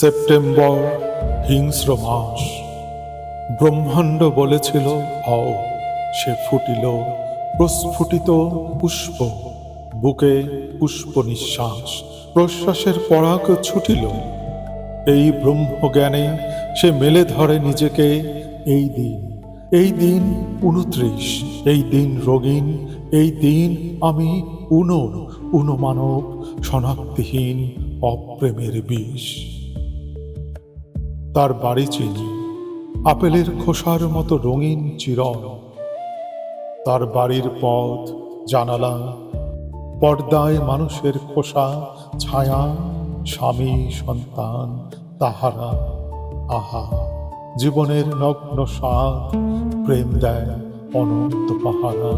September হিংস্র মাস। ব্রহ্মাণ্ড বলেছিল হও, সে ফুটিল প্রস্ফুটিত পুষ্প, বুকে পুষ্প নিঃশ্বাস, প্রশ্বাসের পরাগ ছুটিল। এই ব্রহ্মজ্ঞানে সে মেলে ধরে নিজেকে। এই দিন, এই দিন 29, এই দিন রঙিন, এই দিন আমি মানব, শনাক্তিহীন অপ্রেমের বিষ। তার বাড়ি চিনি, আপেলের খোসার মতো রঙিন চিরন। তার বাড়ির পথ, জানালা, পর্দায় মানুষের খোসা, ছায়া, স্বামী, সন্তান, তাহারা। আহা, জীবনের নগ্ন স্বাদ, প্রেম দেয় অনন্ত পাহারা।